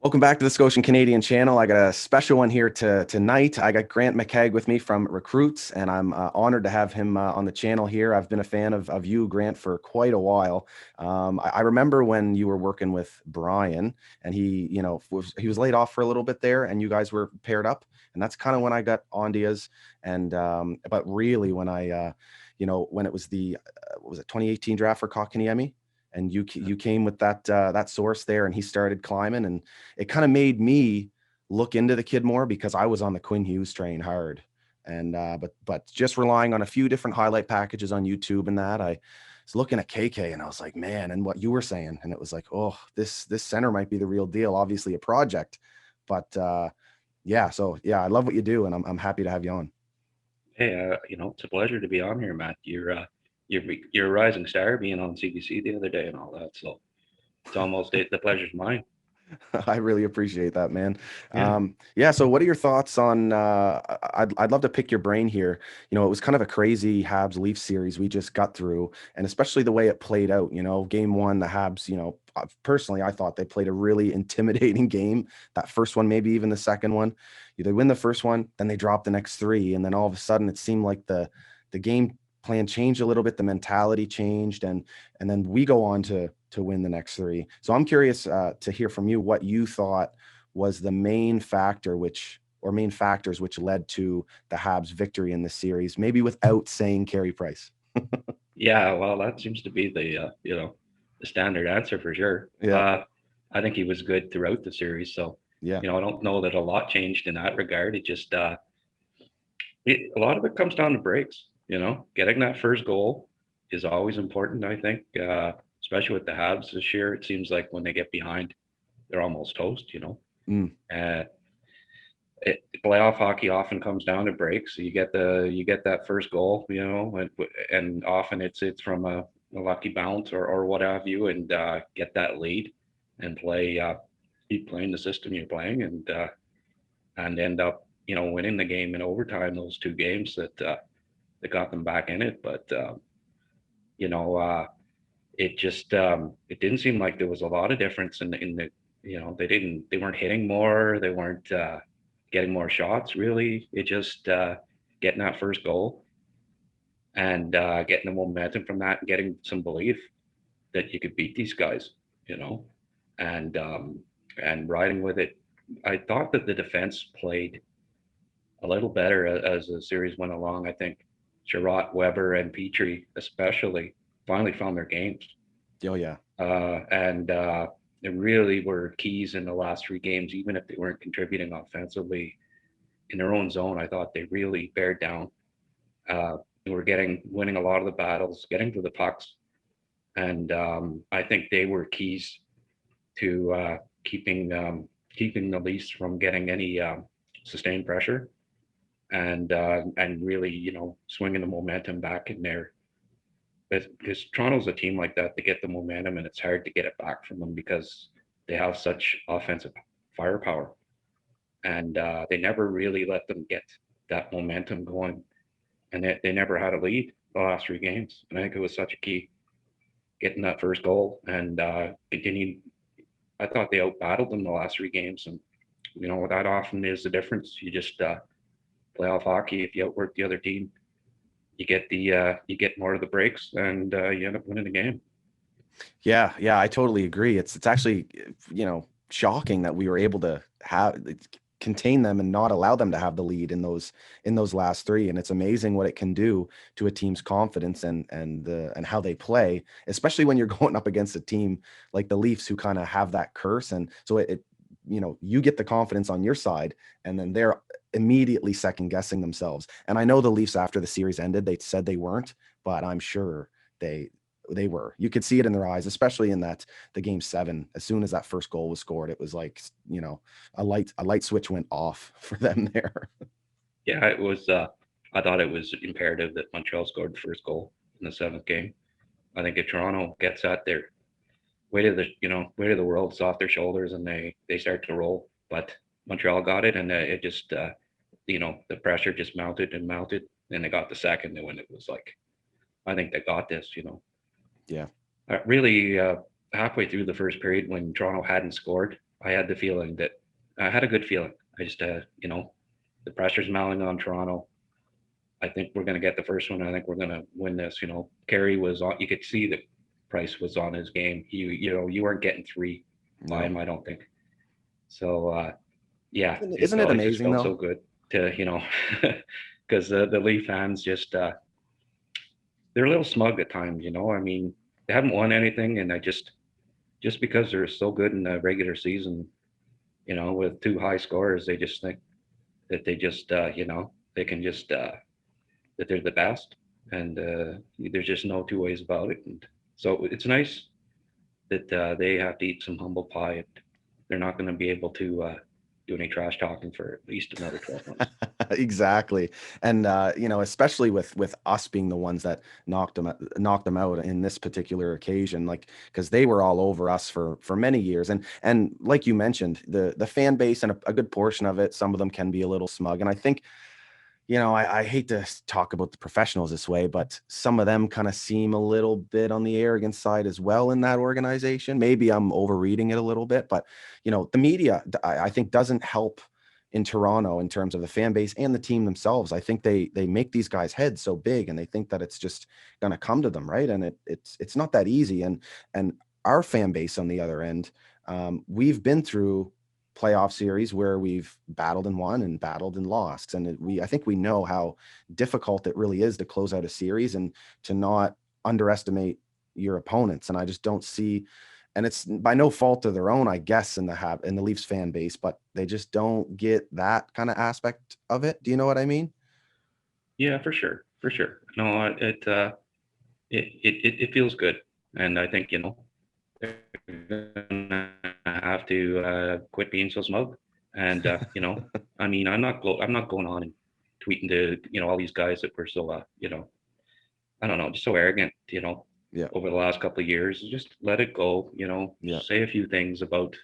Welcome back to the Scotian Canadian channel. I got a special one here tonight. I got Grant McCagg with me from Recruits, and I'm honored to have him on the channel here. I've been a fan of you, Grant, for quite a while. I remember when you were working with Brian, and he was laid off for a little bit there, and you guys were paired up, and that's kind of when I got on Diaz. And but really, when when it was the was it 2018 draft for Kotkaniemi, and you came with that source there, and he started climbing, and it kind of made me look into the kid more because I was on the Quinn Hughes train hard. And but just relying on a few different highlight packages on YouTube and that, I was looking at KK and I was like, man, and what you were saying, and it was like, oh, this center might be the real deal. Obviously a project, but yeah. So yeah, I love what you do, and I'm happy to have you on. Hey, it's a pleasure to be on here, Matt. You're a rising star, being on CBC the other day and all that. So it's almost the pleasure's mine. I really appreciate that, man. Yeah, Yeah. So, what are your thoughts on? I'd love to pick your brain here. It was kind of a crazy Habs Leafs series we just got through, and especially the way it played out. Game one, the Habs. Personally, I thought they played a really intimidating game. That first one, maybe even the second one. They win the first one, then they drop the next three, and then all of a sudden, it seemed like the game plan changed a little bit. The mentality changed, and then we go on to win the next three. So I'm curious to hear from you what you thought was the main factor or main factors which led to the Habs victory in this series, maybe without saying Carey Price. yeah. Well, that seems to be the standard answer for sure. Yeah, I think he was good throughout the series. So yeah, I don't know that a lot changed in that regard. A lot of it comes down to breaks. Getting that first goal is always important. I think, especially with the Habs this year, it seems like when they get behind, they're almost toast. mm, Uh, Playoff hockey often comes down to breaks. So you get that first goal, and often it's from a lucky bounce or what have you, and get that lead and keep playing the system you're playing, and end up winning the game in overtime. Those two games that got them back in it, but you know it didn't seem like there was a lot of difference in the they weren't hitting more, they weren't getting more shots really. It just getting that first goal and getting the momentum from that and getting some belief that you could beat these guys, you know, and um, and riding with it. I thought that the defense played a little better as the series went along. I think Sherratt, Weber, and Petrie especially finally found their games, oh yeah, and they really were keys in the last three games, even if they weren't contributing offensively in their own zone. I thought they really bared down. They were winning a lot of the battles, getting to the pucks, and I think they were keys to keeping the Leafs from getting any sustained pressure, and really swinging the momentum back in there. Because Toronto's a team like that, they get the momentum and it's hard to get it back from them because they have such offensive firepower, and they never really let them get that momentum going, and they never had a lead the last three games. And I think it was such a key getting that first goal and continuing. I thought they outbattled them the last three games, and that often is the difference. You just playoff hockey. If you outwork the other team, you get more of the breaks, and you end up winning the game. yeah. I totally agree. It's actually shocking that we were able to contain them and not allow them to have the lead in those last three. And it's amazing what it can do to a team's confidence and how they play, especially when you're going up against a team like the Leafs who kind of have that curse. And so you get the confidence on your side, and then they're immediately second guessing themselves. And I know the Leafs, after the series ended, they said they weren't, but I'm sure they they were. You could see it in their eyes, especially in the game seven. As soon as that first goal was scored, it was like, a light switch went off for them there. Yeah, it was. I thought it was imperative that Montreal scored the first goal in the seventh game. I think if Toronto gets that, their weight of the world's off their shoulders, and they start to roll. But Montreal got it, and it just the pressure just mounted and mounted, and they got the second, and when it was like, I think they got this. Yeah. Really halfway through the first period when Toronto hadn't scored, I had the feeling that I had a good feeling. I just, the pressure's mounting on Toronto. I think we're going to get the first one. I think we're going to win this. Carey was on. You could see that Price was on his game. You weren't getting three by No. him. I don't think. So yeah, Isn't it it just amazing felt so though? good to because the Leaf fans just they're a little smug at times. I mean, they haven't won anything, and I just because they're so good in the regular season, with two high scores, they just think that they just they can just that they're the best, and there's just no two ways about it. And so it's nice that they have to eat some humble pie. And they're not going to be able to do any trash talking for at least another 12 months. Exactly. And especially with us being the ones that knocked them out in this particular occasion, like, because they were all over us for many years. And like you mentioned, the fan base and a good portion of it, some of them can be a little smug. And I think, I hate to talk about the professionals this way, but some of them kind of seem a little bit on the arrogant side as well in that organization. Maybe I'm overreading it a little bit, but the media, I think, doesn't help in Toronto in terms of the fan base and the team themselves. I think they make these guys' heads so big, and they think that it's just going to come to them, right? And it's not that easy. And our fan base on the other end, we've been through playoff series where we've battled and won and battled and lost. And I think we know how difficult it really is to close out a series and to not underestimate your opponents. And I just don't see, and it's by no fault of their own, I guess, in the Leafs fan base, but they just don't get that kind of aspect of it. Do you know what I mean? Yeah, for sure, for sure. No, it feels good, and I think they're gonna have to quit being so smug. And I mean, I'm not going on and tweeting to all these guys that were so I don't know, just so arrogant. Yeah. Over the last couple of years. Just let it go. Yeah. Say a few things about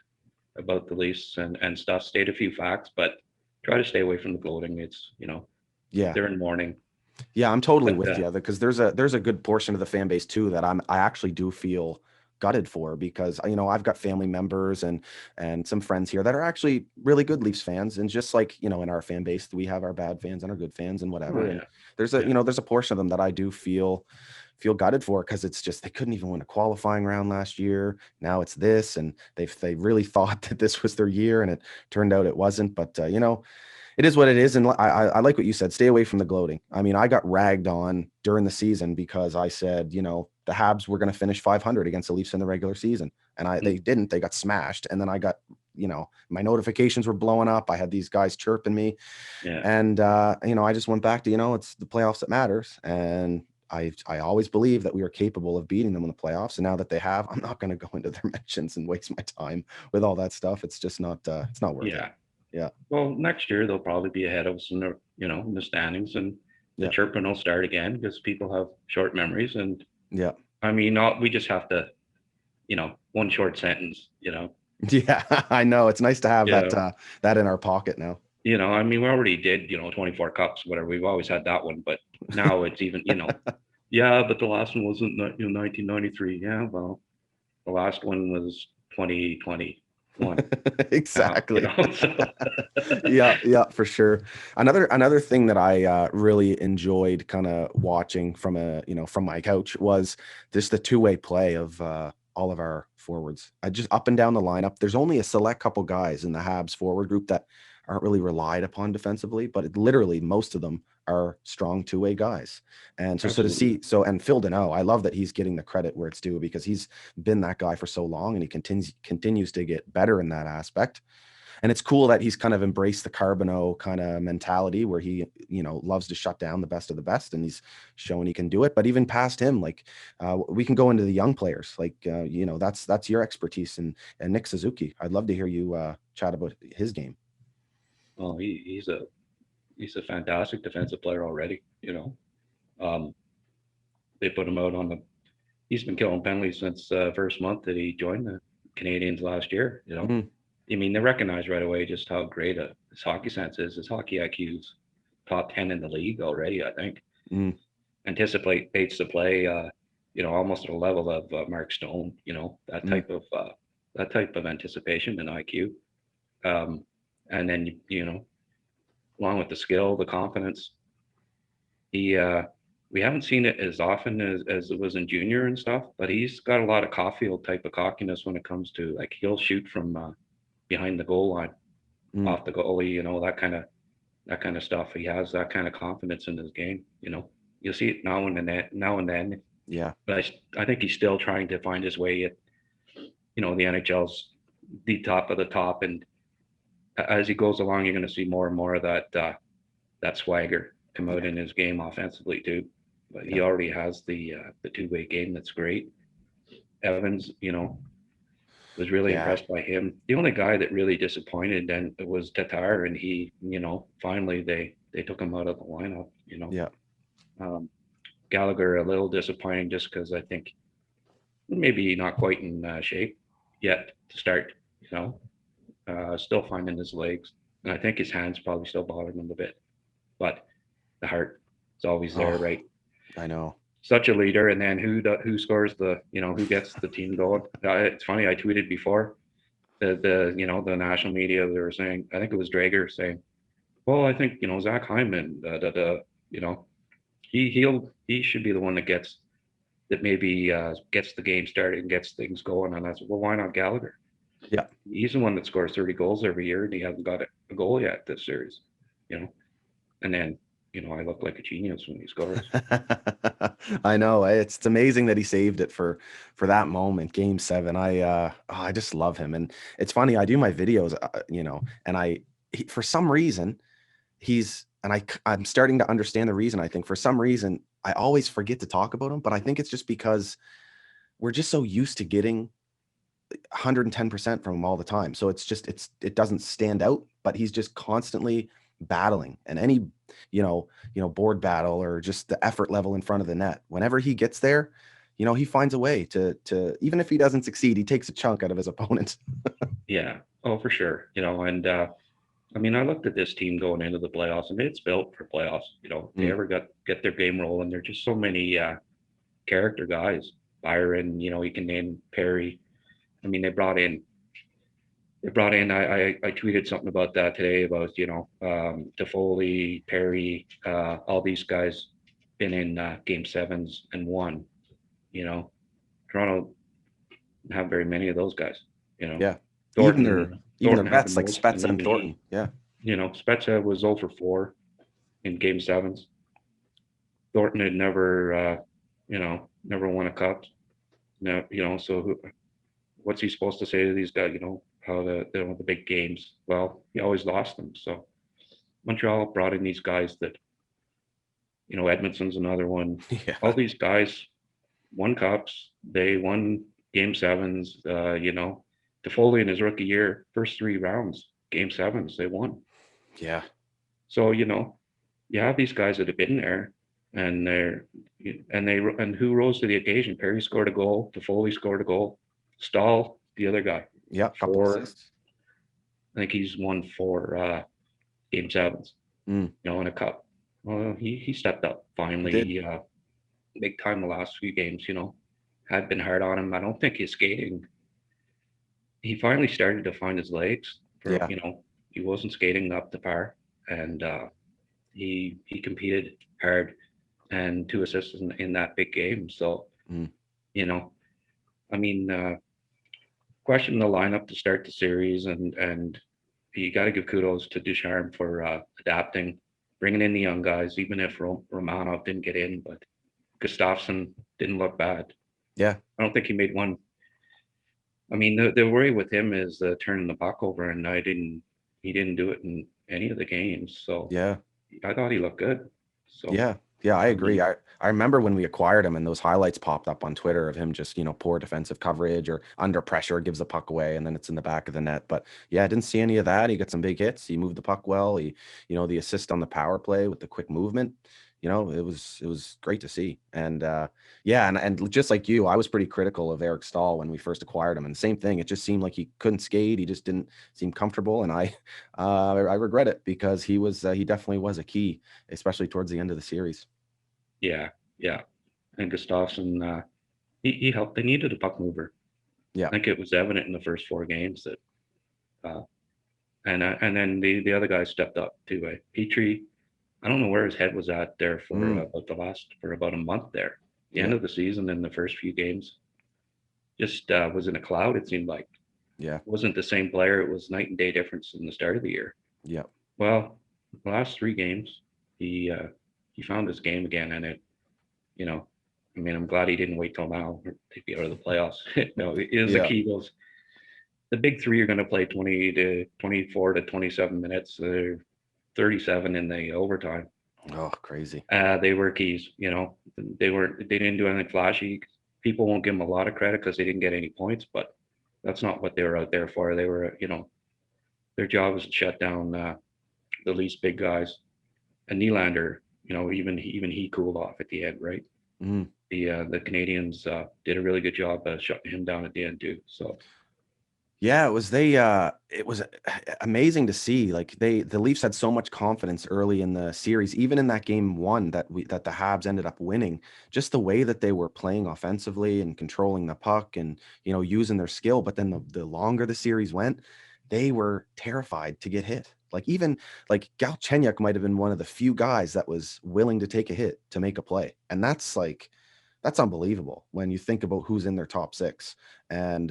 the Leafs and stuff. State a few facts, but try to stay away from the gloating. It's Yeah. they're in mourning, Yeah, I'm totally but with you, because there's a good portion of the fan base too that I actually do feel gutted for, because I've got family members and some friends here that are actually really good Leafs fans, and just like in our fan base, we have our bad fans and our good fans and oh whatever. And yeah, there's yeah, there's a portion of them that I do feel gutted for, because it's just they couldn't even win a qualifying round last year. Now it's this, and they really thought that this was their year, and it turned out it wasn't. But it is what it is. And I like what you said, stay away from the gloating. I mean, I got ragged on during the season because I said, the Habs were going to finish 500 against the Leafs in the regular season. And they didn't, they got smashed. And then I got, my notifications were blowing up. I had these guys chirping me. yeah, And, I just went back to, it's the playoffs that matters. And I always believe that we are capable of beating them in the playoffs. And now that they have, I'm not going to go into their mentions and waste my time with all that stuff. It's just not, it's not worth it. yeah. Yeah. Well, next year they'll probably be ahead of us in the standings, and the Yeah. chirping will start again because people have short memories. And Yeah. I mean, we just have to, one short sentence, Yeah, I know. It's nice to have you know, that in our pocket now. I mean, we already did, 24 cups, whatever. We've always had that one, but now it's even, yeah, but the last one wasn't, 1993. Yeah, well, the last one was 2021. Exactly. So Yeah, yeah, for sure. Another thing that I really enjoyed kind of watching from my couch was just the two-way play of all of our forwards. I just up and down the lineup. There's only a select couple guys in the Habs forward group that aren't really relied upon defensively, but literally most of them are strong two-way guys. And so to absolutely. see, and Phil Deneau, I love that he's getting the credit where it's due, because he's been that guy for so long, and he continues to get better in that aspect. And it's cool that he's kind of embraced the Carbonneau kind of mentality where he, loves to shut down the best of the best, and he's showing he can do it. But even past him, like we can go into the young players, like, that's your expertise. And Nick Suzuki, I'd love to hear you chat about his game. Well, he's a fantastic defensive player already. Um, they put him out on the. He's been killing penalties since first month that he joined the Canadiens last year. Mhm. I mean, they recognize right away just how great his hockey sense is. His hockey IQ's top 10 in the league already, I think. Mm. Anticipates to play, almost at a level of Mark Stone. That Mm. type of that type of anticipation and IQ. And then along with the skill, the confidence, he we haven't seen it as often as it was in junior and stuff, but he's got a lot of Caufield type of cockiness when it comes to, like, he'll shoot from behind the goal line, Mm, off the goalie, that kind of stuff. He has that kind of confidence in his game. You'll see it now and then, yeah. but I think he's still trying to find his way at the NHL's the top of the top, and as he goes along, you're going to see more and more of that swagger come out Yeah. in his game offensively too. But Yeah. he already has the two-way game that's great. Evans, was really Yeah. impressed by him. The only guy that really disappointed then was Tatar, and he, finally they took him out of the lineup. Yeah. Um, Gallagher a little disappointing just because I think maybe not quite in shape yet to start. Still finding his legs, and I think his hands probably still bothering him a bit. But the heart is always there, Oh, right? I know. Such a leader, and then who scores who gets the team going? It's funny. I tweeted before the national media, they were saying, I think it was Drager saying, well, I think Zach Hyman, you know he should be the one that maybe gets the game started and gets things going. And I said, well, why not Gallagher? Yeah. He's the one that scores 30 goals every year, and he hasn't got a goal yet this series. You know, and then I look like a genius when he scores. I know. It's amazing that he saved it for that moment, game 7. I just love him. And it's funny, I do my videos, and for some reason, I'm starting to understand the reason. I think for some reason I always forget to talk about him, but I think it's just because we're just so used to getting 110% from him all the time. So it doesn't stand out, but he's just constantly battling, and any, board battle or just the effort level in front of the net. Whenever he gets there, he finds a way to even if he doesn't succeed, he takes a chunk out of his opponent. Yeah, oh for sure. And I mean, I looked at this team going into the playoffs, and it's built for playoffs. If they Mm, ever get their game rolling, there's just so many character guys. Byron, you can name Perry. I mean, they brought in. I tweeted something about that today about Toffoli, Perry, all these guys been in game sevens and won. You know, Toronto didn't have very many of those guys. You know, yeah. even their Thornton even their Thornton had the vets like most, and Spezza and even Thornton. he. Yeah. Spezza was 0 for 4 in game sevens. Thornton had never won a cup. No, so what's he supposed to say to these guys? How the big games. Well, he always lost them. So Montreal brought in these guys that Edmondson's another one. Yeah. All these guys won cups. They won game sevens. Toffoli in his rookie year, first 3 rounds, game sevens, they won. Yeah. So you have these guys that have been there, and and who rose to the occasion. Perry scored a goal. Toffoli scored a goal. Stahl, the other guy, Yeah. Couple 4. assists. I think he's won 4 game sevens. Mm, In a cup. Well, he stepped up he did. finally, big time the last few games. Had been hard on him. I don't think his skating. He finally started to find his legs. Yeah. He wasn't skating up to par, and he competed hard, and 2 assists in that big game. So Mm, you know, I mean, question the lineup to start the series, and you got to give kudos to Ducharme for adapting, bringing in the young guys, even if Romanov didn't get in, but Gustafsson didn't look bad. yeah. I don't think he made one. I mean, the worry with him is turning the puck over, and he didn't do it in any of the games. So Yeah. I thought he looked good. So Yeah. Yeah, I I agree. mean, I remember when we acquired him and those highlights popped up on Twitter of him just, poor defensive coverage or under pressure, gives the puck away and then it's in the back of the net. But yeah, I didn't see any of that. He got some big hits. He moved the puck well. The assist on the power play with the quick movement. It was great to see. And yeah, and just like you, I was pretty critical of Eric Stahl when we first acquired him. And same thing, it just seemed like he couldn't skate. He just didn't seem comfortable. And I regret it because he definitely was a key, especially towards the end of the series. yeah, yeah. And Gustafsson, he helped. They needed a puck mover. Yeah. I think it was evident in the first 4 games that, uh, and then the other guys stepped up too. Petrie, I don't know where his head was at there for Mm, for about a month there. The end yeah. of the season and the first few games just was in a cloud. It seemed like Yeah. it wasn't the same player. It was night and day difference in the start of the year. Yeah. Well, the last 3 games, he uh, he found his game again, and you know, I mean, I'm glad he didn't wait till now to be out of the playoffs. No, it is a Yeah. key. The big three are going to play 20 to 24 to 27 minutes. 37 in the overtime. Oh, crazy. They were keys. They didn't do anything flashy. People won't give them a lot of credit because they didn't get any points, but that's not what they were out there for. They were, their job was to shut down the least big guys. And Nylander, even he cooled off at the end, right? Mm. The Canadians did a really good job shutting him down at the end too. So Yeah, it was amazing to see. Like the Leafs had so much confidence early in the series, even in that game one that the Habs ended up winning. Just the way that they were playing offensively and controlling the puck and using their skill. But then the longer the series went, they were terrified to get hit. Like even like Galchenyuk might have been one of the few guys that was willing to take a hit to make a play, and that's unbelievable when you think about who's in their top six. And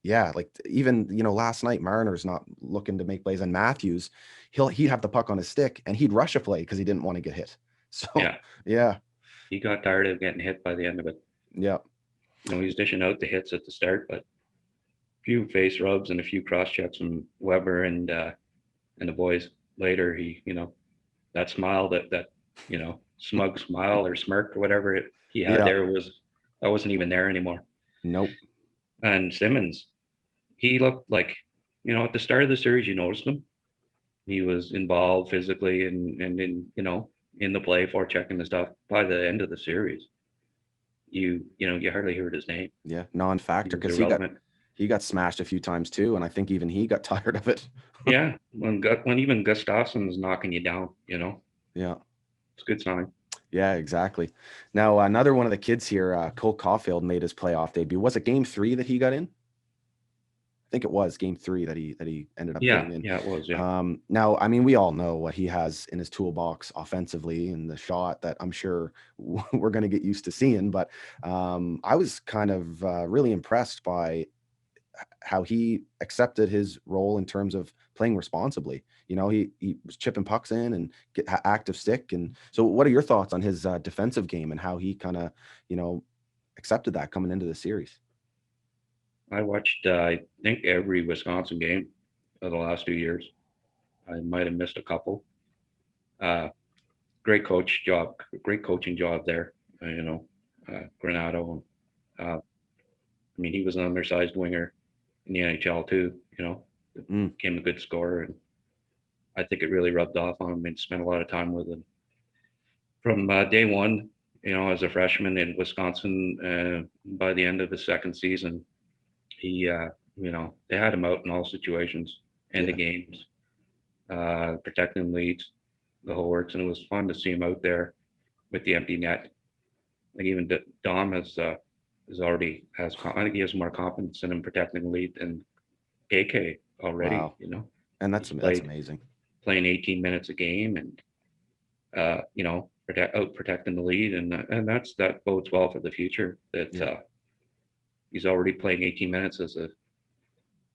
yeah, like even last night Marner's not looking to make plays, and Matthews, he'd have the puck on his stick and he'd rush a play because he didn't want to get hit. So yeah, yeah, he got tired of getting hit by the end of it. yeah, He's dishing out the hits at the start, but a few face rubs and a few cross checks from Weber and the boys later. That smile, that smug smile or smirk or whatever he had yeah, there that wasn't even there anymore. nope, And Simmons, he looked like, at the start of the series, you noticed him. He was involved physically and in the play for checking the stuff. By the end of the series, you hardly heard his name. yeah, He non-factor was because irrelevant. he got smashed a few times too, and I think even he got tired of it. Yeah, when even Gustafsson's knocking you down, Yeah. it's a good sign. Yeah, exactly. Now, another one of the kids here, Cole Caufield, made his playoff debut. Was it game 3 that he got in? I think it was game 3 that he ended up Yeah, getting in. yeah, it was. Yeah, Now, I mean, we all know what he has in his toolbox offensively and the shot that I'm sure we're going to get used to seeing. But I was kind of really impressed by how he accepted his role in terms of playing responsibly. He was chipping pucks in and get active stick. And so, what are your thoughts on his defensive game and how he kind of, you know, accepted that coming into the series? I watched I think every Wisconsin game of the last 2 years. I might have missed a couple. Uh, great coaching job there. Granado. I mean, he was an undersized winger in the NHL too. Mm, Became a good scorer, and I think it really rubbed off on him. And spent a lot of time with him from day one. As a freshman in Wisconsin. By the end of his second season, he, they had him out in all situations, end of yeah, games, protecting leads, the whole works, and it was fun to see him out there with the empty net. Like even Dom I think he has more confidence in him protecting the lead than AK already. wow, and that's He's amazing. playing 18 minutes a game and out protecting the lead, and that bodes well for the future. That Yeah, he's already playing 18 minutes as a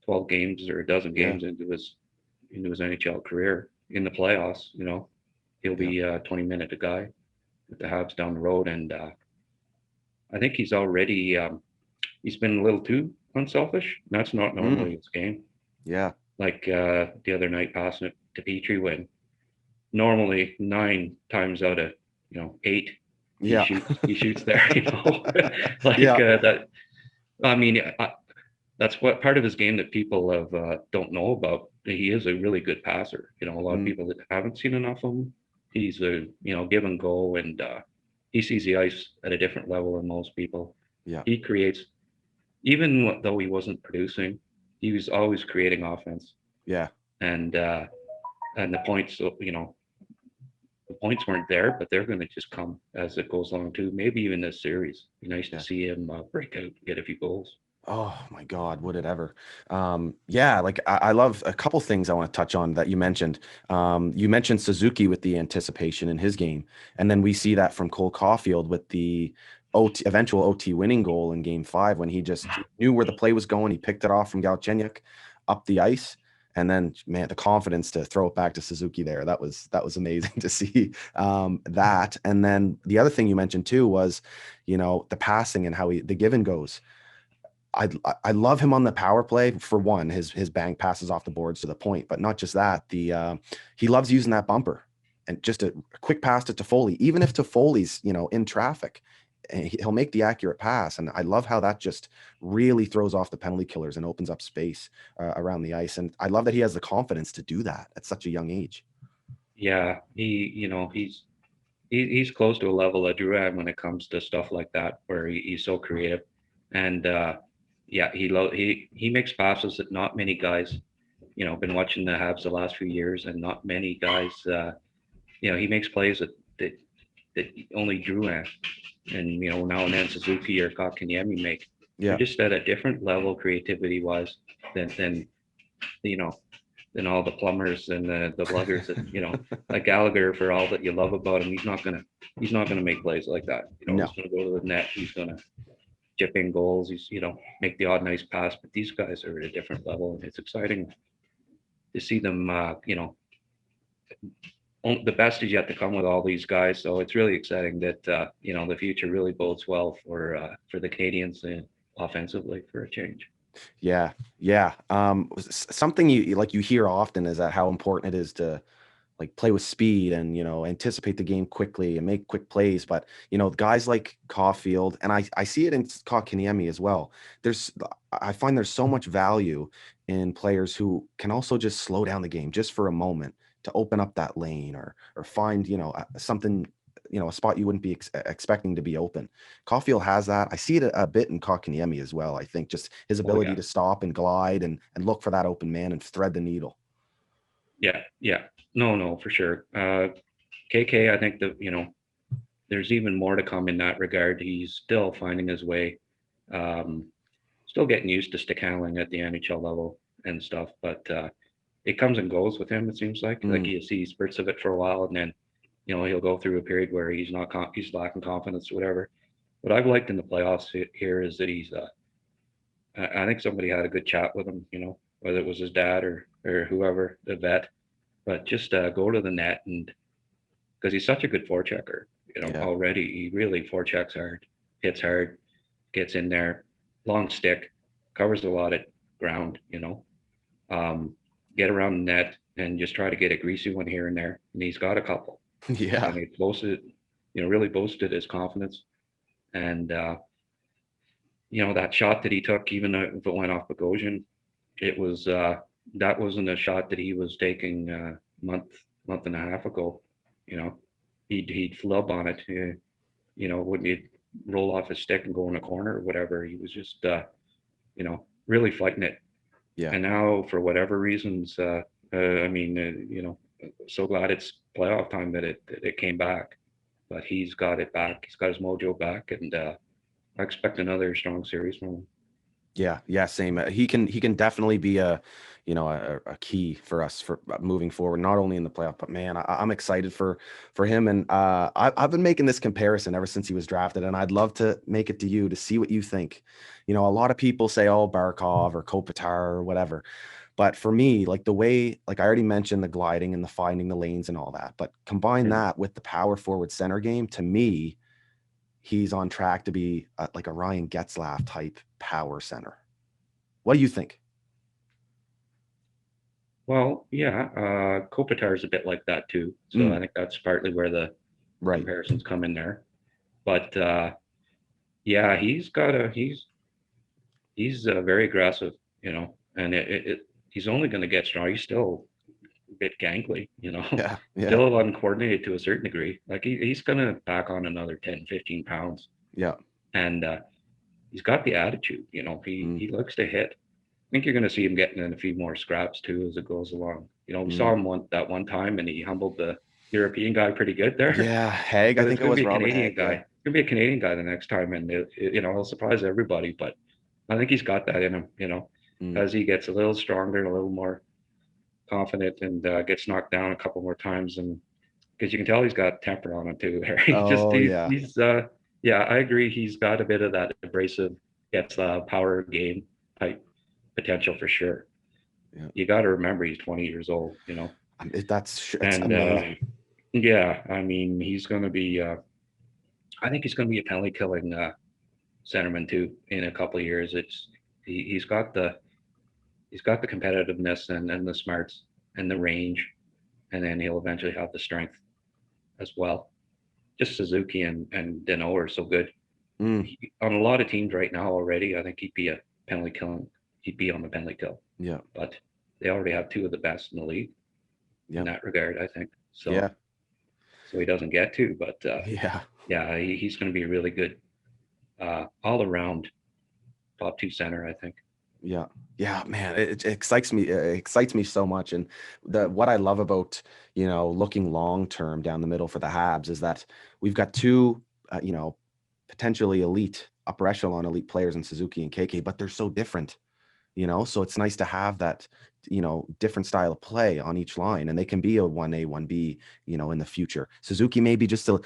12 games or a dozen yeah, games into his NHL career in the playoffs. He'll yeah, be a 20-minute guy with the Habs down the road, and I think he's been a little too unselfish. That's not mm, normally his game. yeah, Like the other night, passing it to Petrie when normally 9 times out of 8 he yeah, shoots there. Like yeah, that. I mean, that's what part of his game that people don't know about. He is a really good passer. A lot of mm, people that haven't seen enough of him. He's a give and go, and he sees the ice at a different level than most people. yeah, He creates, even though he wasn't producing, he was always creating offense, yeah, and the points. The points weren't there, but they're going to just come as it goes along too. Maybe even this series. Be nice to yeah. see him break out, and get a few goals. Oh my God, would it ever? Yeah, like I love a couple things I want to touch on that you mentioned. You mentioned Suzuki with the anticipation in his game, and then we see that from Cole Caulfield with the eventual OT winning goal in Game 5 when he knew where the play was going. He picked it off from Galchenyuk up the ice, and then man, the confidence to throw it back to Suzuki there. That was amazing to see that. And then the other thing you mentioned too was, the passing and how the give and goes. I love him on the power play. For one, his bank passes off the boards to the point, but not just that. He loves using that bumper and just a quick pass to Toffoli, even if Toffoli's in traffic, and he'll make the accurate pass. And I love how that just really throws off the penalty killers and opens up space around the ice. And I love that he has the confidence to do that at such a young age. Yeah, he's close to a level of Drouin when it comes to stuff like that, where he's so creative, and yeah, he makes passes that not many guys. Been watching the Habs the last few years, and not many guys. He makes plays that only Drouin and now and then Suzuki or Kotkaniemi make. They're Yeah. just at a different level creativity wise than you know than all the plumbers and the luggers that like Gallagher. For all that you love about him, he's not gonna make plays like that. He's No. gonna go to the net. He's gonna chip in goals. He's make the odd nice pass. But these guys are at a different level, and it's exciting to see them. The best is yet to come with all these guys. So it's really exciting that the future really bodes well for the Canadiens offensively for a change. Yeah. Yeah. Something you hear often is that how important it is to like play with speed and anticipate the game quickly and make quick plays. But guys like Caufield, and I see it in Kotkaniemi as well. I find there's so much value in players who can also just slow down the game just for a moment to open up that lane or find something, a spot you wouldn't be expecting to be open. Caufield has that. I see it a bit in Kotkaniemi as well. I think just his Oh ability yeah, to stop and glide and look for that open man and thread the needle. yeah, yeah. No, for sure. KK, I think that there's even more to come in that regard. He's still finding his way, um, still getting used to stick handling at the NHL level and stuff. But it comes and goes with him. It seems like Mm, you see spurts of it for a while, and then he'll go through a period where he's lacking confidence or whatever. What I've liked in the playoffs here is that he's. I think somebody had a good chat with him. Whether it was his dad or whoever, the vet, but just go to the net, and because he's such a good forechecker. yeah. Already he really forechecks hard, hits hard, gets in there, long stick, covers a lot of ground. Um, get around the net and just try to get a greasy one here and there, and he's got a couple, Yeah. and it boasted, really boasted his confidence, and that shot that he took, even though if it went off Bogosian, it was that wasn't a shot that he was taking month and a half ago. You know, he'd flub on it. When he'd roll off his stick and go in a corner or whatever, he was just really fighting it. Yeah. And now, for whatever reasons, so glad it's playoff time that it came back. But he's got it back. He's got his mojo back, and I expect another strong series from him. Yeah, yeah, same. He can definitely be a key for us for moving forward, not only in the playoff, but man, I'm excited for him. And I've been making this comparison ever since he was drafted, and I'd love to make it to you to see what you think. A lot of people say, "Oh, Barkov or Kopitar or whatever," but for me, like the way, like I already mentioned, the gliding and the finding the lanes and all that, but combine Mhm. that with the power forward center game, to me he's on track to be like a Ryan Getzlaff type power center. What do you think? Well, yeah, Kopitar is a bit like that too. So I Mm, think that's partly where the right. comparisons come in there. But yeah, he's very aggressive, and he's only going to get strong. He's still a bit gangly, Yeah. Yeah. still uncoordinated to a certain degree. Like he's going to pack on another 10, 15 pounds, Yeah. and he's got the attitude. Mm, He likes to hit. I think you're going to see him getting in a few more scraps too as it goes along. We saw mm. him that one time, and he humbled the European guy pretty good there. Yeah. Haig, I But it's think it going to was be a Robert Canadian Haig. guy. Yeah. It's going to be a Canadian guy the next time, and he'll surprise everybody. But I think he's got that in him, Mm. as he gets a little stronger, a little more confident, and gets knocked down a couple more times, and because you can tell he's got temper on him too. Oh yeah. Yeah, I agree. He's got a bit of that abrasive, gets power game type potential for sure. Yeah. You got to remember he's 20 years old, It's and amazing. yeah, I mean he's going to be. I think he's going to be a penalty killing centerman too in a couple of years. He's got the competitiveness and the smarts and the range, and then he'll eventually have the strength as well. Just Suzuki and Deno are so good. Mm. On a lot of teams right now already, I think he'd be a penalty killing. He'd be on the penalty kill, Yeah. but they already have two of the best in the league in Yeah. that regard, I think. Yeah. So he doesn't get to, but Yeah. yeah, he's going to be really good all around top two center, I think. Yeah. Yeah, man, it excites me. It excites me so much. And what I love about, looking long term down the middle for the Habs is that we've got two, potentially elite, upper echelon elite players in Suzuki and KK, but they're so different. So it's nice to have that different style of play on each line, and they can be a 1A 1B in the future. Suzuki may be just a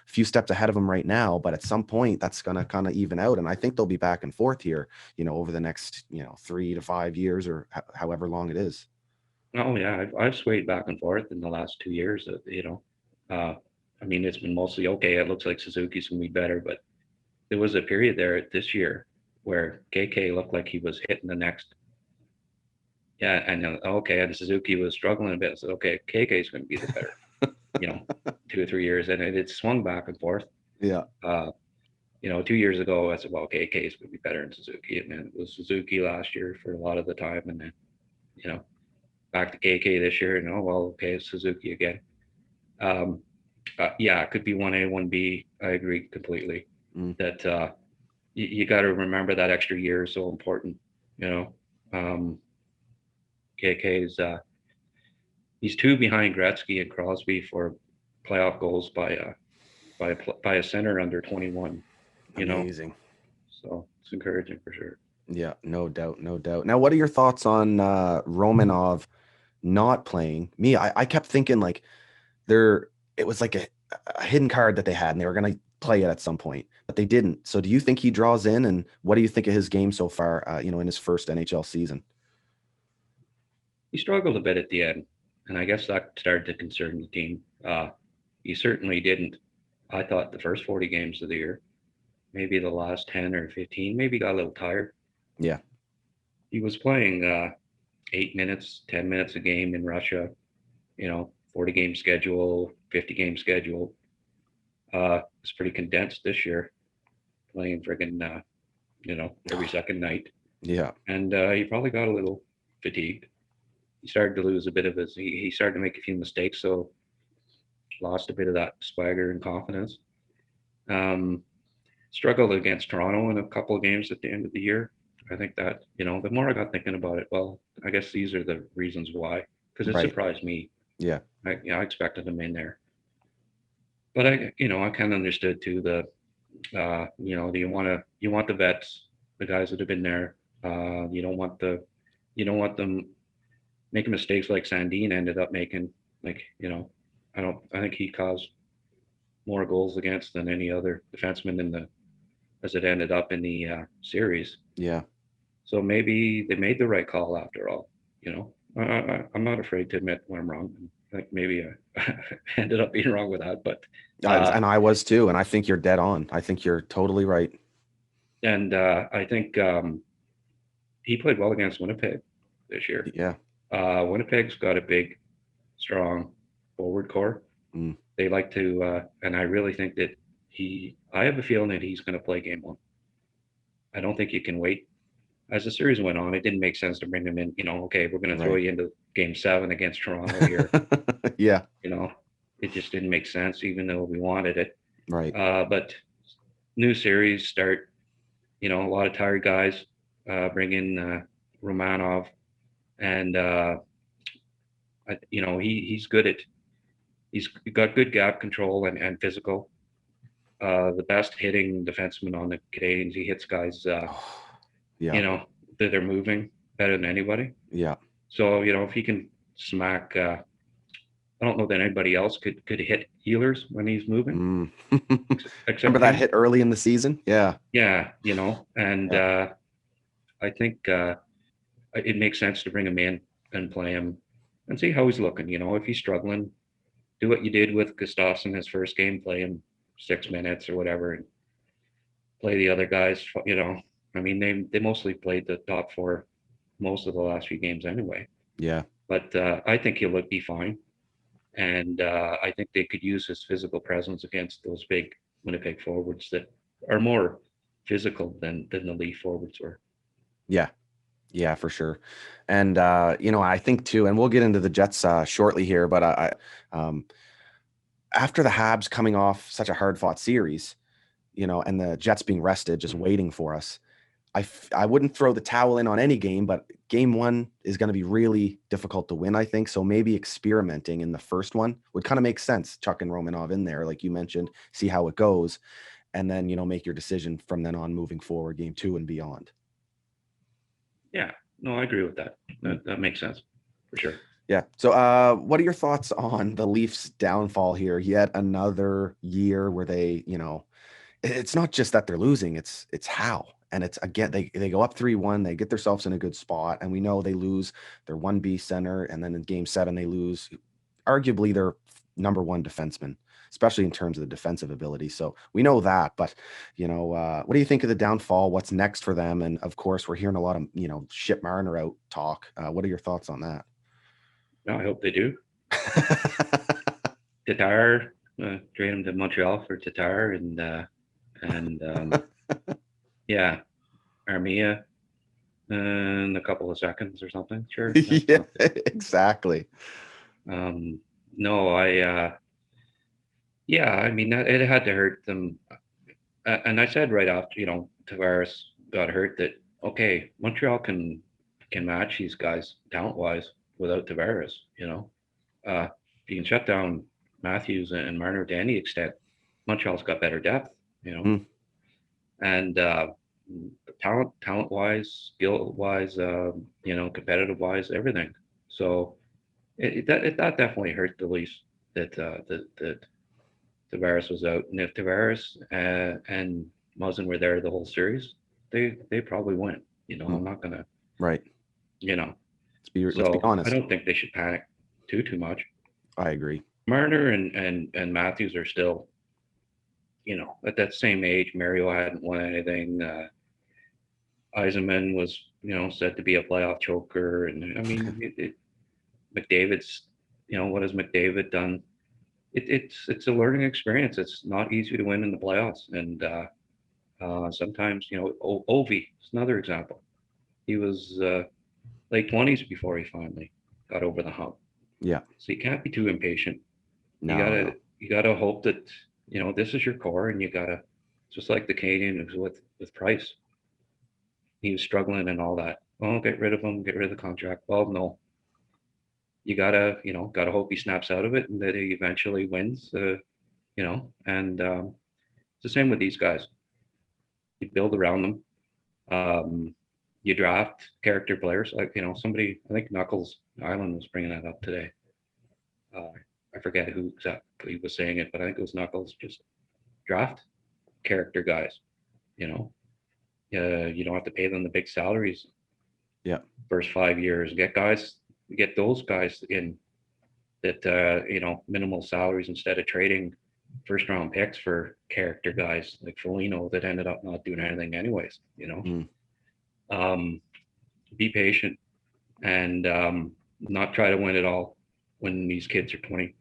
few steps ahead of them right now, but at some point that's going to kind of even out, and I think they'll be back and forth here over the next 3 to 5 years, or however long it is. Oh yeah, I've swayed back and forth in the last 2 years. Uh, I mean it's been mostly okay. It looks like Suzuki's gonna be better, but there was a period there this year where KK looked like he was hitting the next. Yeah, and okay, and Suzuki was struggling a bit. So okay, KK is going to be the better, you know, 2 or 3 years, and it swung back and forth. Yeah. Uh, 2 years ago, I said, well, KK is going to be better than Suzuki, and then it was Suzuki last year for a lot of the time, and then you know back to KK this year, and oh well, okay, it's Suzuki again. Um, yeah, it could be 1A, 1B. I agree completely Mm. that you got to remember that extra year is so important. You know, KK's he's two behind Gretzky and Crosby for playoff goals by a center under 21. You know, Amazing. so it's encouraging for sure. Yeah, no doubt, no doubt. Now, what are your thoughts on Romanov not playing? I kept thinking like it was like a hidden card that they had, and they were going to play it at some point, but they didn't. So do you think he draws in, and what do you think of his game so far, in his first NHL season? He struggled a bit at the end, and I guess that started to concern the team. He certainly didn't. I thought the first 40 games of the year, maybe the last 10 or 15, maybe got a little tired. Yeah. He was playing 8 minutes, 10 minutes a game in Russia, 40 game schedule, 50 game schedule. It's pretty condensed this year, playing friggin', every second night. Yeah. And he probably got a little fatigued. He started to lose a bit of he started to make a few mistakes, so lost a bit of that swagger and confidence. Um, Struggled against Toronto in a couple of games at the end of the year. I think that, the more I got thinking about it, well, I guess these are the reasons why, because it Right. surprised me. Yeah. I expected him in there, but I kind of understood too do you want the vets, the guys that have been there. You don't want them making mistakes like Sandin ended up making. Like, I think he caused more goals against than any other defenseman as it ended up in the series. Yeah. So maybe they made the right call after all. I'm not afraid to admit when I'm wrong. Like maybe I ended up being wrong with that, but And I was too, and I think you're dead on. I think you're totally right. and I think he played well against Winnipeg this year. Yeah. Winnipeg's got a big, strong forward core. Mm. They like to, and I really think that I have a feeling that he's going to play game one. I don't think you can wait. As the series went on, it didn't make sense to bring him in. Okay, we're going to throw Right. you into game 7 against Toronto here. Yeah. It just didn't make sense, even though we wanted it. Right. But new series start, a lot of tired guys, bring in Romanov, and he's good at he's got good gap control and physical. The best hitting defenseman on the Canadiens. He hits guys Oh, you know, that they're moving better than anybody. Yeah. So, you know, if he can smack, I don't know that anybody else could hit healers when he's moving, Mm. Remember except that him. hit early in the season? Yeah. Yeah, you know, and Yeah. I think it makes sense to bring him in and play him and see how he's looking. You know, if he's struggling, do what you did with Gustafsson his first game, play him 6 minutes or whatever, and play the other guys. You know, I mean, they mostly played the top four most of the last few games anyway. Yeah. But I think he'll be fine, and I think they could use his physical presence against those big Winnipeg forwards that are more physical than the Leaf forwards were. Yeah. Yeah, for sure. And I think too, and we'll get into the Jets shortly here, but after the Habs coming off such a hard fought series, and the Jets being rested, just waiting for us, I wouldn't throw the towel in on any game, but game one is going to be really difficult to win, I think. So maybe experimenting in the first one would kind of make sense. Chuck and Romanov in there, like you mentioned, see how it goes, and then, make your decision from then on moving forward, game two and beyond. Yeah, no, I agree with that. That makes sense for sure. Yeah. So what are your thoughts on the Leafs downfall here? Yet another year where they, it's not just that they're losing, it's how. And it's again, they go up 3-1, they get themselves in a good spot, and we know they lose their 1B center, and then in game 7 they lose arguably their number one defenseman, especially in terms of the defensive ability. So we know that, but what do you think of the downfall? What's next for them? And of course, we're hearing a lot of ship Marner out talk. What are your thoughts on that? No, I hope they do. Tatar, trade him to Montreal for Tatar, and yeah, Armia in a couple of seconds or something. Sure. Yeah, exactly. No, yeah, I mean, it had to hurt them. And I said right after, Tavares got hurt that, okay, Montreal can match these guys talent wise without Tavares, if you can shut down Matthews and Marner to any extent, Montreal's got better depth, Mm. and talent wise, skill wise, competitive wise, everything. So that definitely hurt the Leafs that Tavares was out, and if Tavares and Muzzin were there the whole series, they probably win. I'm not gonna, Right. you know. Let's be So I honest. don't think they should panic too much. I agree. Marner and Matthews are still, at that same age. Mario hadn't won anything. Eisenman was, said to be a playoff choker, and I mean, McDavid's, what has McDavid done? It's a learning experience. It's not easy to win in the playoffs, and sometimes, Ovi is another example. He was late 20s before he finally got over the hump. Yeah. So you can't be too impatient. You No, gotta no. you gotta hope that this is your core, and you gotta, just like the Canadian was with Price. He was struggling and all that. Oh, get rid of him, get rid of the contract. Well, no, you gotta hope he snaps out of it and that he eventually wins. And it's the same with these guys. You build around them. You draft character players, like somebody. I think Knuckles Island was bringing that up today. I forget who exactly was saying it, but I think it was Knuckles. Just draft character guys. You don't have to pay them the big salaries. Yeah. First 5 years, get those guys in that minimal salaries instead of trading first round picks for character guys like Foligno that ended up not doing anything anyways. Be patient and not try to win it all when these kids are 20.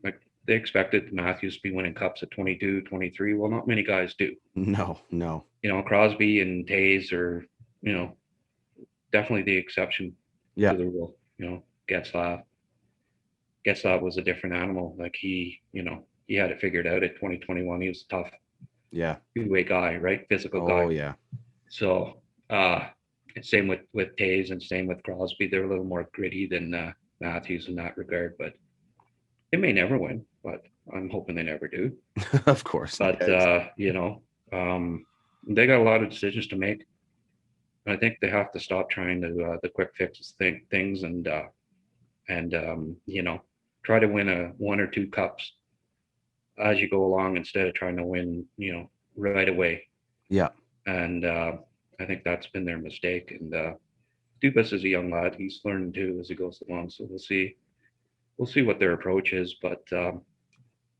Like they expected Matthews to be winning cups at 22, 23. Well, not many guys do. No, no. Crosby and Taves are, definitely the exception Yeah. to the rule. Getzlaff was a different animal. Like he had it figured out at 2021. He was a tough, Yeah. two-way guy, right? Physical guy. Oh, yeah. So, same with Taves and same with Crosby. They're a little more gritty than Matthews in that regard, but they may never win, but I'm hoping they never do. Of course. But, Yeah, they got a lot of decisions to make. I think they have to stop trying to the quick fix things and try to win a 1 or 2 cups as you go along instead of trying to win, right away. Yeah. And I think that's been their mistake. And Dubas is a young lad; he's learning too as he goes along. So we'll see. We'll see what their approach is, but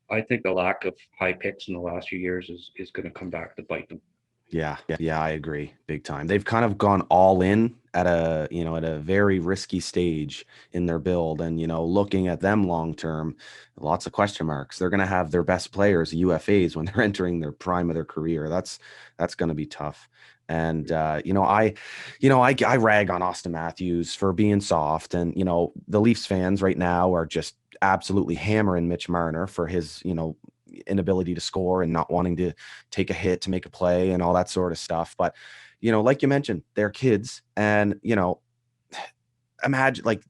I think the lack of high picks in the last few years is going to come back to bite them. Yeah, I agree big time. They've kind of gone all in at a very risky stage in their build, and looking at them long term, lots of question marks. They're going to have their best players UFAs when they're entering their prime of their career. That's going to be tough. And I rag on Austin Matthews for being soft, and the Leafs fans right now are just absolutely hammering Mitch Marner for his inability to score and not wanting to take a hit to make a play and all that sort of stuff. But, like you mentioned, they're kids, and, imagine like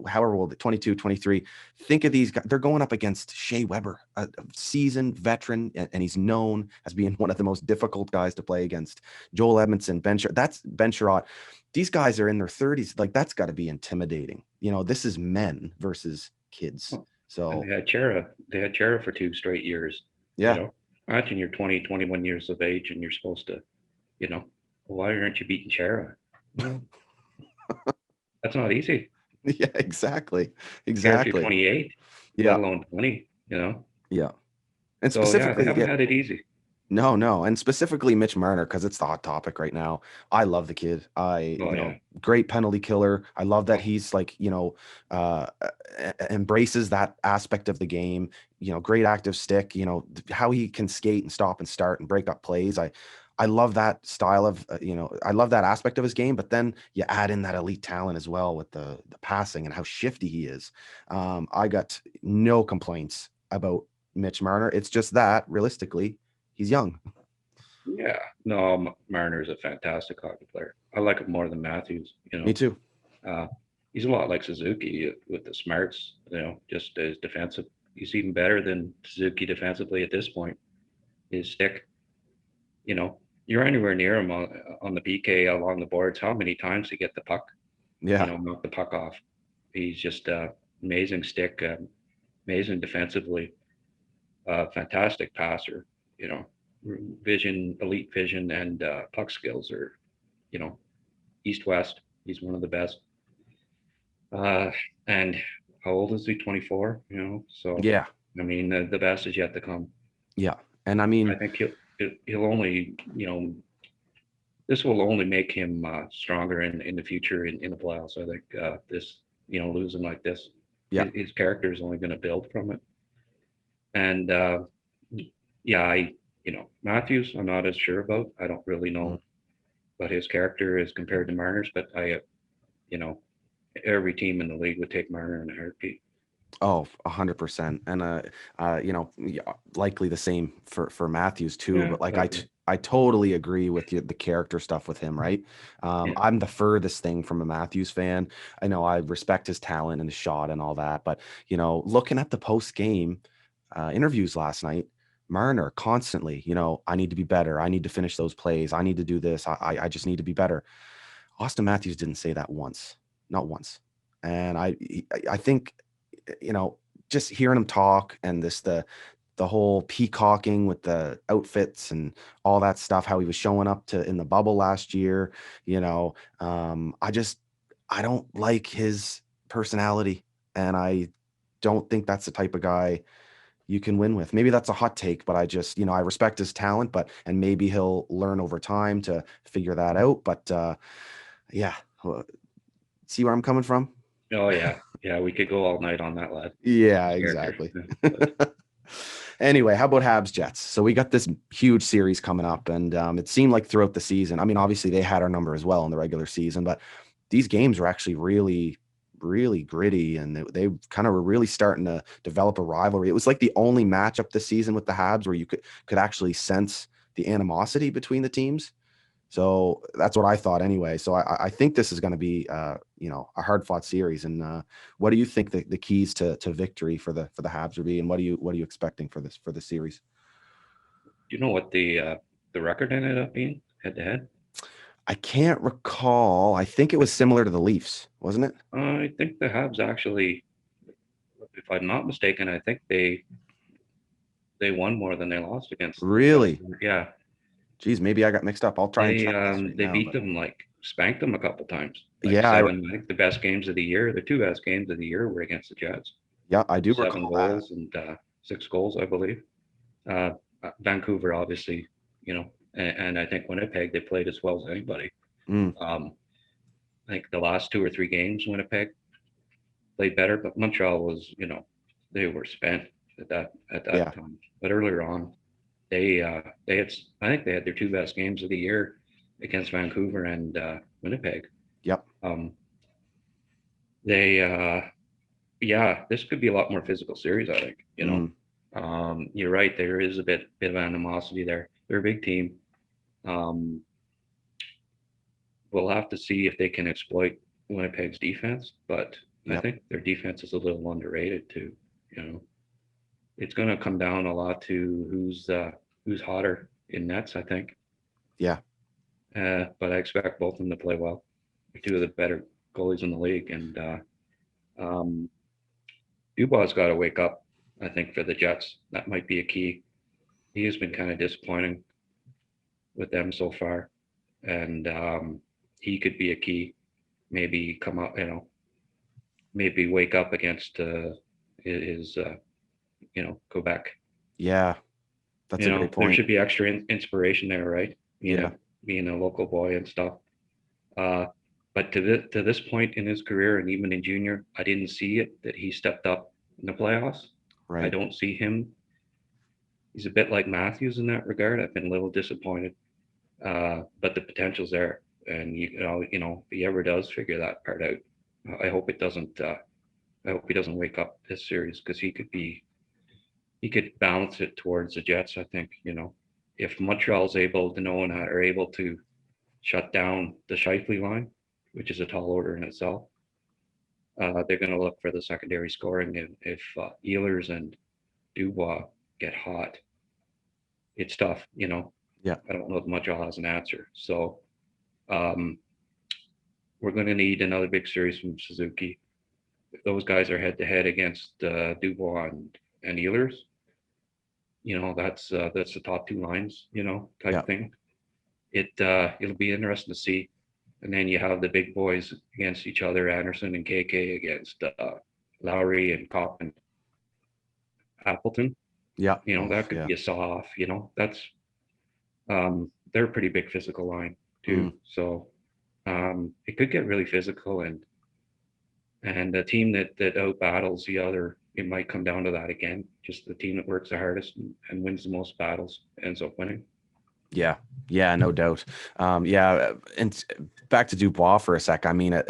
however old, 22, 23, think of these guys. They're going up against Shea Weber, a seasoned veteran, and he's known as being one of the most difficult guys to play against. Joel Edmondson, Ben Sherratt. These guys are in their 30s. Like, that's got to be intimidating. This is men versus kids. So and they had Chera for 2 straight years. Yeah. Imagine you're 20, 21 years of age and you're supposed to, why aren't you beating Chera? That's not easy. Yeah, exactly. Care if you're 28, let alone 20, Yeah. And So specifically, they haven't had it easy. No. And specifically Mitch Marner, because it's the hot topic right now. I love the kid. Great penalty killer. I love that he's like, embraces that aspect of the game, great active stick, how he can skate and stop and start and break up plays. I love that style of, I love that aspect of his game, but then you add in that elite talent as well with the passing and how shifty he is. I got no complaints about Mitch Marner. It's just that realistically, he's young. Yeah. No, Marner's a fantastic hockey player. I like him more than Matthews, Me too. Uh, he's a lot like Suzuki with the smarts, just as defensive. He's even better than Suzuki defensively at this point. His stick, you know, you're anywhere near him on the PK along the boards. How many times he get the puck, Yeah. knock the puck off? He's just amazing stick, amazing defensively, fantastic passer. You know, vision, elite vision, and puck skills are, you know, east west. He's one of the best. Uh, and how old is he? 24. So Yeah. I mean, the best is yet to come. Yeah. And I I mean, think he'll only, this will only make him stronger in the future in the playoffs. I think this, losing like this, yeah. his character is only going to build from it. And yeah, Matthews, I'm not as sure about. I don't really Mm. know what his character is compared to Marner's, but you know, every team in the league would take Marner in a heartbeat. Oh, 100%. And yeah, likely the same for Matthews too. Yeah, But like likely. I totally agree with you, the character stuff with him, right? Yeah. I'm the furthest thing from a Matthews fan. I know I respect his talent and his shot and all that, but looking at the post game interviews last night, Marner constantly, I need to be better. I need to finish those plays. I need to do this. I just need to be better. Austin Matthews didn't say that once, not once. And I think, just hearing him talk and the whole peacocking with the outfits and all that stuff, how he was showing up to in the bubble last year, I don't like his personality, and I don't think that's the type of guy you can win with. Maybe that's a hot take, but I just, I respect his talent, and maybe he'll learn over time to figure that out. But yeah, see where I'm coming from? Oh yeah, yeah. We could go all night on that lad. Yeah, His character. exactly. But Anyway, how about Habs Jets? So we got this huge series coming up, and it seemed like throughout the season. I mean, obviously they had our number as well in the regular season, but these games were actually really, really gritty, and they kind of were really starting to develop a rivalry. It was like the only matchup this season with the Habs where you could actually sense the animosity between the teams. So that's what I thought anyway. So I think this is going to be, a hard fought series. And what do you think the keys to victory for the Habs will be? And what are you expecting for the series? do you know what the record ended up being head to head? I can't recall. I think it was similar to the Leafs, wasn't it? I think the Habs actually, if I'm not mistaken, I think they won more than they lost against the Jets. Really? Yeah, Geez, maybe I got mixed up. I'll try and check this right they now. beat But them, like spanked them a couple times, like yeah, I, seven. I think the best games of the year, the two best games of the year were against the Jets. yeah, I do Seven recall that. goals and 6 goals, I believe. Uh, Vancouver, obviously, and I think Winnipeg, they played as well as anybody. Mm, Um, I think the last 2 or 3 games, Winnipeg played better, but Montreal was, they were spent at that yeah. time. But earlier on, they had, I think they had their two best games of the year against Vancouver and Winnipeg. Yep. Um, they yeah, this could be a lot more physical series, I think. Mm, You're right. There is a bit of animosity there. They're a big team. Um, we'll have to see if they can exploit Winnipeg's defense, but I yep. think their defense is a little underrated too. You know, it's going to come down a lot to who's hotter in nets, I think. Yeah. But I expect both of them to play well. They're two of the better goalies in the league, and um, Dubois got to wake up. I think for the Jets, that might be a key. He has been kind of disappointing with them so far, and he could be a key. Maybe come up, maybe wake up against his, Quebec. Yeah. That's a great There point. should be extra inspiration there, right? Yeah. Being a local boy and stuff. Uh, but to this point in his career and even in junior, I didn't see it that he stepped up in the playoffs. I Right. don't see him. He's a bit like Matthews in that regard. I've been a little disappointed, but the potential's there, and if he ever does figure that part out, I hope it doesn't. I hope he doesn't wake up this series because he could balance it towards the Jets. I think if Montreal's able to know and are able to shut down the Shifley line, which is a tall order in itself, they're going to look for the secondary scoring. And if Ehlers and Dubois get hot, it's tough. Yeah. I don't know if Montreal has an answer. So um, we're going to need another big series from Suzuki. If those guys are head to head against Dubois and Ehlers, that's the top two lines, Yeah. type thing. It'll be interesting to see. And then you have the big boys against each other, Anderson and KK against Lowry and Kopp and Appleton. Yeah. That Oof, could yeah. be a saw off. That's they're a pretty big physical line too. Mm, So it could get really physical, and the team that out battles the other, it might come down to that again. Just the team that works the hardest and wins the most battles ends up winning. yeah. Yeah. No doubt. Yeah. And back to Dubois for a sec. I mean,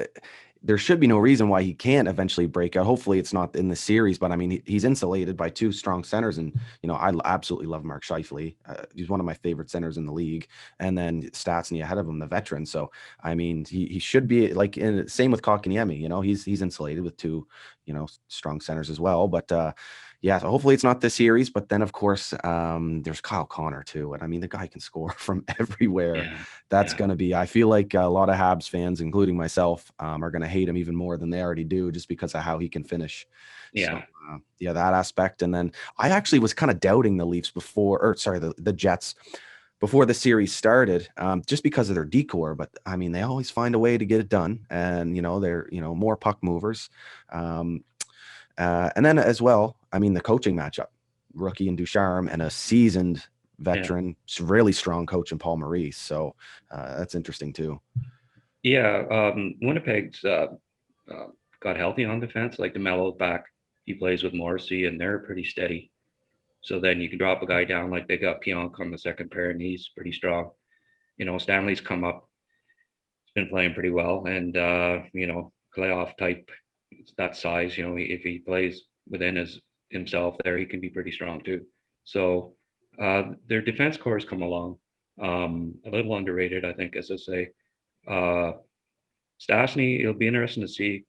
there should be no reason why he can't eventually break out. Hopefully, it's not in the series, but I mean, he's insulated by two strong centers, and I absolutely love Mark Scheifele. He's one of my favorite centers in the league, and then Stastny ahead of him, the veteran. So I mean, he should be like same with Kotkaniemi. He's insulated with two strong centers as well. But yeah, so hopefully it's not this series. But then of course there's Kyle Connor too, and I mean the guy can score from everywhere. Yeah, That's yeah, going to be, I feel like a lot of Habs fans, including myself, are going to hate him even more than they already do just because of how he can finish. So, yeah, yeah, that aspect. And then I actually was kind of doubting the Leafs before, or sorry, the Jets before the series started, just because of their decor. But I mean, they always find a way to get it done. And, they're, more puck movers. Um, and then as well, I mean, the coaching matchup, rookie and Ducharme and a seasoned yeah, veteran, really strong coach in Paul Maurice. So that's interesting too. yeah. Winnipeg's uh, got healthy on defense. Like DeMello's back, he plays with Morrissey, and they're pretty steady. So then you can drop a guy down like they got Pionk on the second pair, and he's pretty strong. Stanley's come up, he's been playing pretty well, and playoff type, that size. If he plays within himself, there he can be pretty strong too. So their defense core has come along, a little underrated, I think, as I say. Uh, Stastny, it'll be interesting to see.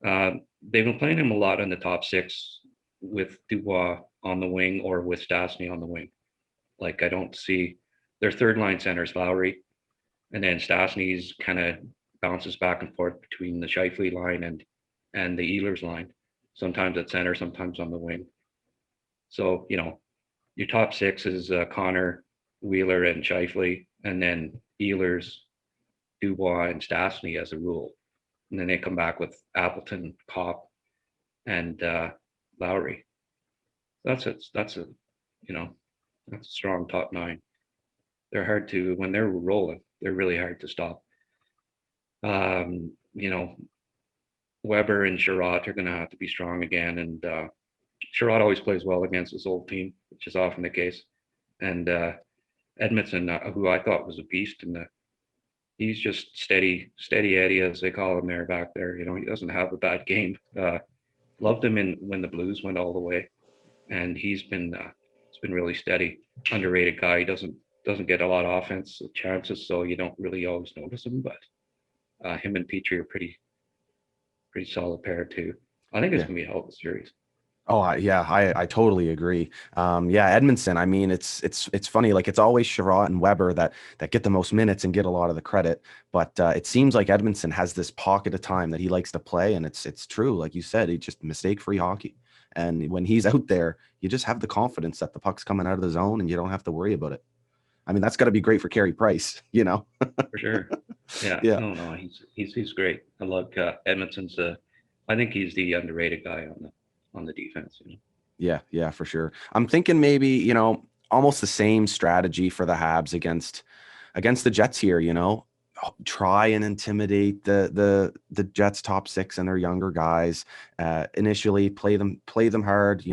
Uh, they've been playing him a lot in the top six with Dubois on the wing or with Stastny on the wing. Like I don't see their third line centers, Lowry, And then Stastny's kind of bounces back and forth between the Scheifele line and the Ehlers line, sometimes at center, sometimes on the wing. So, your top six is Connor, Wheeler, and Scheifele, and then Ehlers, Dubois, and Stastny as a rule. And then they come back with Appleton, Kopp, and Lowry. That's a that's a strong top nine. They're hard to when they're rolling. They're really hard to stop. Um, you know, Weber and Sherratt are going to have to be strong again, and Sherratt always plays well against his old team, which is often the case. And Edmondson, who I thought was a beast, and he's just steady Eddie, as they call him there back there. He doesn't have a bad game. Loved him when the Blues went all the way, and it's been really steady. Underrated guy. He doesn't get a lot of offense chances, so you don't really always notice him. But him and Petrie are pretty solid pair too. I think it's Yeah. gonna be a hell of a series. Oh, yeah, I totally agree. Yeah, Edmondson. I mean, it's funny. Like it's always Sherratt and Weber that get the most minutes and get a lot of the credit. But it seems like Edmondson has this pocket of time that he likes to play, and it's true. Like you said, he just mistake-free hockey. And when he's out there, you just have the confidence that the puck's coming out of the zone, and you don't have to worry about it. I mean, that's got to be great for Carey Price, you know? For sure. Yeah. Yeah. No, he's great. I love Edmondson's. I think he's the underrated guy on the defense. Yeah, for sure. I'm thinking maybe, almost the same strategy for the Habs against the Jets here, try and intimidate the Jets top six and their younger guys. Initially play them hard,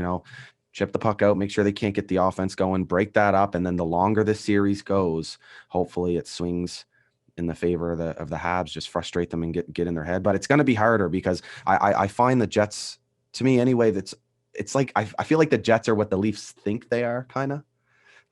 chip the puck out, make sure they can't get the offense going, break that up, and then the longer the series goes, hopefully it swings in the favor of the Habs, just frustrate them and get in their head. But it's going to be harder because I find the Jets, to me anyway, it's like I feel like the Jets are what the Leafs think they are, kind of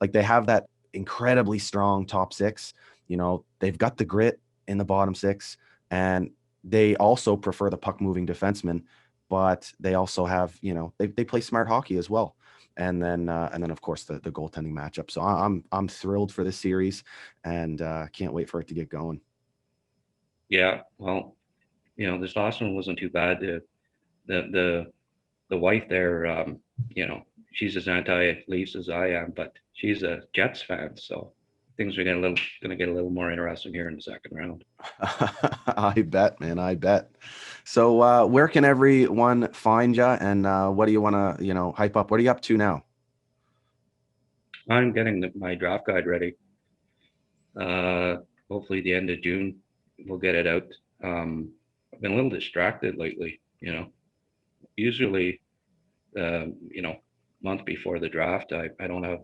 like they have that incredibly strong top six. They've got the grit in the bottom six, and they also prefer the puck moving defensemen, but they also have, they play smart hockey as well. And then of course the goaltending matchup. So I'm thrilled for this series, and can't wait for it to get going. Yeah. Well, this last one wasn't too bad. The wife there, she's as anti-Leafs as I am, but she's a Jets fan, so things are gonna get a little more interesting here in the second round. I bet, man. I bet. So, where can everyone find you, and what do you want to, hype up? What are you up to now? I'm getting my draft guide ready. Uh, Hopefully the end of June we'll get it out. I've been a little distracted lately. Usually, month before the draft, I don't have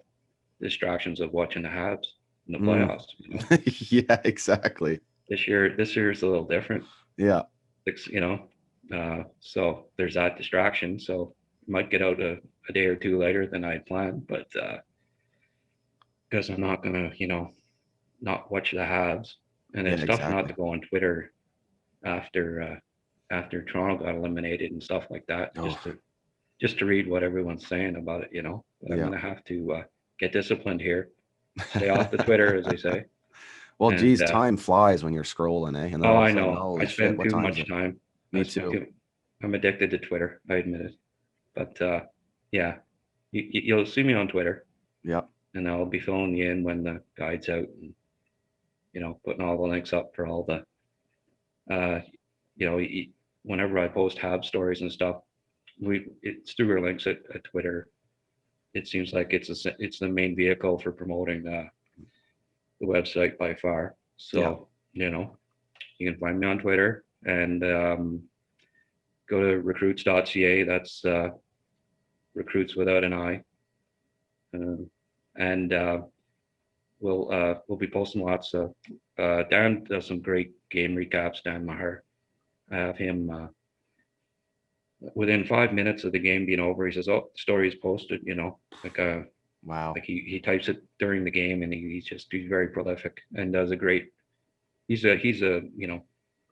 distractions of watching the Habs in the Mm. playoffs. Yeah, exactly. This year is a little different. Yeah, So there's that distraction. So might get out a day or two later than I planned, but because I'm not gonna, not watch the Habs, and yeah, it's tough not exactly. to go on Twitter after Toronto got eliminated and stuff like that, Oh, just to read what everyone's saying about it. But I'm yeah. gonna have to get disciplined here, stay off the Twitter, as they say. Well, And geez, time flies when you're scrolling, eh? And then oh, all of a I sudden, know I holy shit, spend what too time is much it? time. I Me spend too. too. I'm addicted to Twitter. I admit it. But yeah, you'll see me on Twitter, Yeah. and I'll be filling you in when the guide's out, and putting all the links up for all the uh, whenever I post Hab stories and stuff, it's through our links at Twitter. It seems like it's the main vehicle for promoting the website by far. Yeah. So you can find me on Twitter and go to recruits.ca. That's recruits without an I. And we'll be posting lots of. Dan does some great game recaps. Dan Maher, I have him within 5 minutes of the game being over. He says, "Oh, the story is posted." Wow. Like he types it during the game, and he's very prolific and does a great. He's a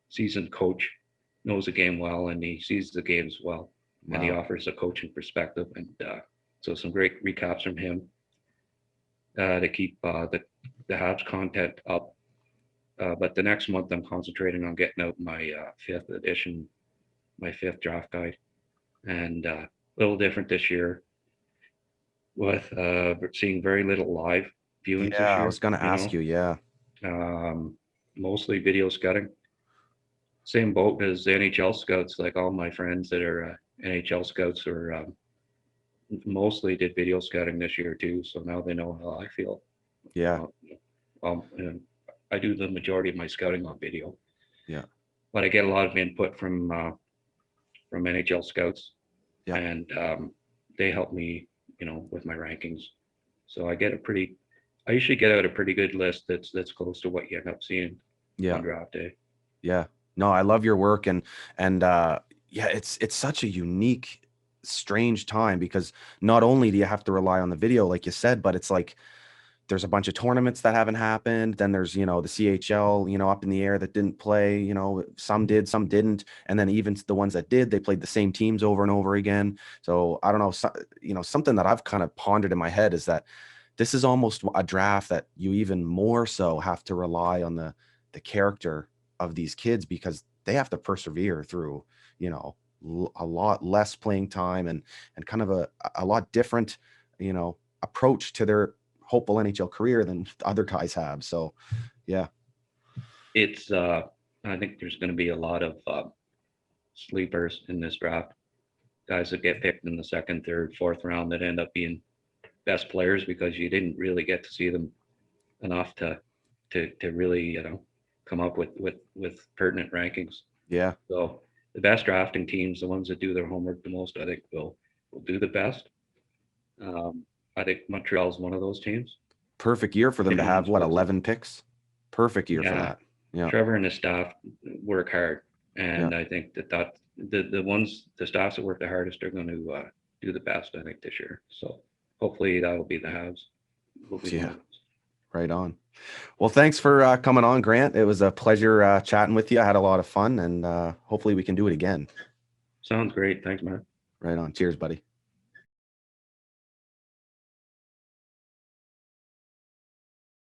seasoned coach, knows the game well, and he sees the games well, and he Wow. offers a coaching perspective. And so some great recaps from him to keep the Habs content up. But the next month I'm concentrating on getting out my fifth edition, my fifth draft guide, and a little different this year with seeing very little live viewings this Yeah, I was year. gonna ask you. Yeah, Um, mostly video scouting. Same boat as the NHL scouts. Like all my friends that are NHL scouts or mostly did video scouting this year too. So now they know how I feel. yeah, Uh, and I do the majority of my scouting on video, yeah, but I get a lot of input from NHL scouts, yeah, and they help me, with my rankings. So I usually get out a pretty good list that's close to what you end up seeing yeah, on draft day. yeah. No, I love your work, and yeah, it's such a unique, strange time because not only do you have to rely on the video, like you said, but it's like there's a bunch of tournaments that haven't happened. Then there's, the CHL, up in the air that didn't play, some did, some didn't. And then even the ones that did, they played the same teams over and over again. So I don't know, something that I've kind of pondered in my head is that this is almost a draft that you even more so have to rely on the character of these kids because they have to persevere through, a lot less playing time and kind of a lot different, approach to their hopeful NHL career than other guys have. So, yeah, It's I think there's going to be a lot of sleepers in this draft. Guys that get picked in the second, third, fourth round that end up being best players because you didn't really get to see them enough to really come up with pertinent rankings. yeah, So the best drafting teams, the ones that do their homework the most, I think will do the best. Um, I think Montreal's one of those teams. perfect year for them to have Canadiens, what, for example. 11 picks. Perfect year for Yeah, that. Yeah, Trevor and his staff work hard, yeah, and I think that the staffs that work the hardest are going to do the best. I think this year. So hopefully that'll be the Habs. Will be the yeah. ones. Right on. Well, thanks for coming on, Grant. It was a pleasure chatting with you. I had a lot of fun, and hopefully we can do it again. Sounds great. Thanks, man. Right on. Cheers, buddy.